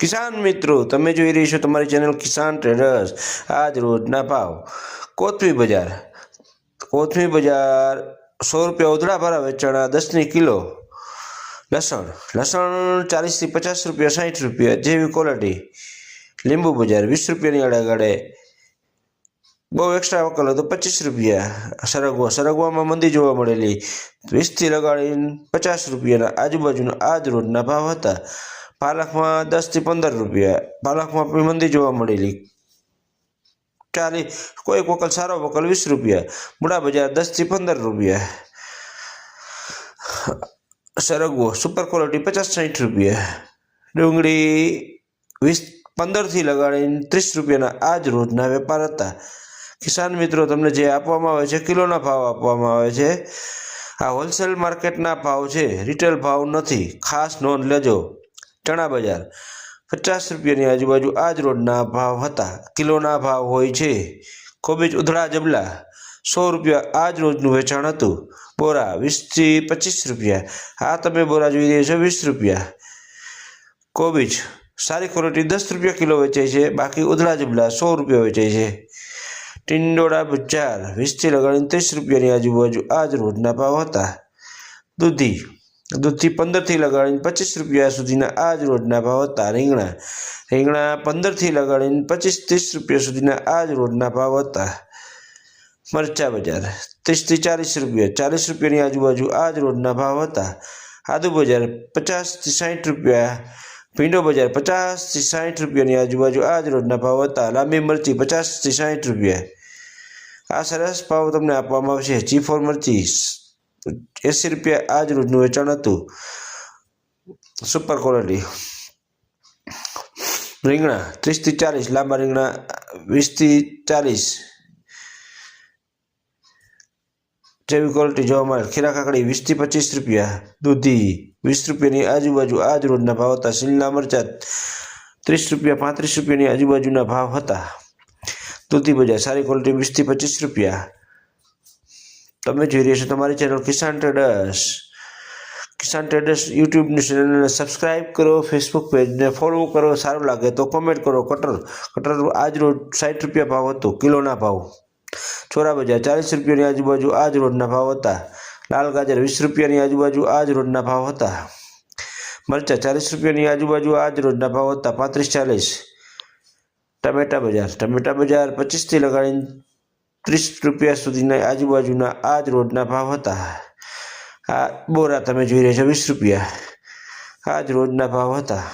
કિસાન મિત્રો, તમે જોઈ રહી છો તમારી ચેનલ કિસાન ટ્રેડર્સ। આજ રોજના ભાવ। કોથમી બજાર 100 રૂપિયા ઉધડા ભારા વેચાણા 10 કિલો। લસણ 40 થી 50 રૂપિયા 60 રૂપિયા જેવી ક્વોલિટી। લીંબુ બજાર 20 રૂપિયાની આડાગાડે, બહુ એક્સ્ટ્રા વકલ હતો 25 રૂપિયા। સરગવામાં મંદી જોવા મળેલી, 20 થી લગાડીને 50 રૂપિયાના આજુબાજુના આજ રોજના ભાવ હતા। પાલકમાં 10 થી 15 રૂપિયા, પાલકમાં પણ મંદી જોવા મળેલી, કોઈક વકલ સારો વકલ 20 રૂપિયા। મૂળા બજાર 10 થી 15 રૂપિયા। સરગવો સુપર ક્વોલિટી 50-60 રૂપિયા। ડુંગળી 15 થી લગાડીને 30 રૂપિયાના આજ રોજના વેપાર હતા। કિસાન મિત્રો, તમને જે આપવામાં આવે છે કિલોના ભાવ આપવામાં આવે છે। આ હોલસેલ માર્કેટના ભાવ છે, રિટેલ ભાવ નથી, ખાસ નોંધ લેજો। ચણા બજાર 50 રૂપિયાની આજુબાજુ આજ રોજના ભાવ હતા, કિલોના ભાવ હોય છે। કોબીજ ઉધડા જબલા 100 રૂપિયા આજ રોજનું વેચાણ હતું। બોરા 20 થી 25 રૂપિયા, આ તમે બોરા જોઈ રહ્યા છો 20 રૂપિયા। કોબીજ સારી ક્વોલિટી 10 રૂપિયા કિલો વેચાય છે, બાકી ઉધડા જબલા 100 રૂપિયા વેચાય છે। ટિંડોળા બજાર 20 થી લગાડીને 30 રૂપિયાની આજુબાજુ આજ રોજના ભાવ હતા। દૂધી 15 થી લગાડીને 25 રૂપિયા સુધીના આજ રોજના ભાવ હતા। રીંગણા 15 થી લગાડીને 25-30 રૂપિયા સુધીના આજ રોજના ભાવ હતા। મરચા બજાર 30 થી 40 રૂપિયા, 40 રૂપિયાની આજુબાજુ આજ રોજના ભાવ હતા। આદુ બજાર 50 થી 60 રૂપિયા। ભીંડો બજાર 50 થી 60 રૂપિયાની આજુબાજુ આજ રોજના ભાવ હતા। લાંબી મરચી 50 થી 60 રૂપિયા। આ સરસ ભાવ તમને આપવામાં આવશે। G4 મરચી 80 રૂપિયા આજ રોજનું વેચાણ હતું, સુપર ક્વોલિટી। રીંગણા 30 થી 40, લાંબા રીંગણા 20 થી 40 જેવી ક્વોલિટી જોવા મળે। ખીરા કાકડી 20 થી 25 રૂપિયા। દૂધી 20 રૂપિયાની આજુબાજુ આજ રોજના ભાવ હતા। શિમલા મરચા 30 રૂપિયા 35 રૂપિયાની આજુબાજુના ભાવ હતા। દૂધી બજાર સારી ક્વોલિટી 20 થી 25 રૂપિયા। તમે જોઈ રહ્યા છો તમારી ચેનલ કિસાન ટ્રેડર્સ। કિસાન ટ્રેડર્સ યુટ્યુબની ચેનલને સબસ્ક્રાઇબ કરો, ફેસબુક પેજને ફોલો કરો। સારું લાગે તો કોમેન્ટ કરો। કટર આજ રોજ 60 રૂપિયા ભાવ હતો, કિલોના ભાવ। ચોરા બજાર 40 રૂપિયાની આજુબાજુ આજ રોજના ભાવ હતા। લાલ ગાજર 20 રૂપિયાની આજુબાજુ આજ રોજના ભાવ હતા। મરચા 40 રૂપિયાની આજુબાજુ આજ રોજના ભાવ હતા, 35-40। ટમેટા બજાર 25 થી લગાડીને 30 રૂપિયા સુધીના આજુબાજુના આજ રોજના ભાવ હતા। આ બોરા તમે જોઈ રહ્યા છો 20 રૂપિયા આજ રોજના ભાવ હતા।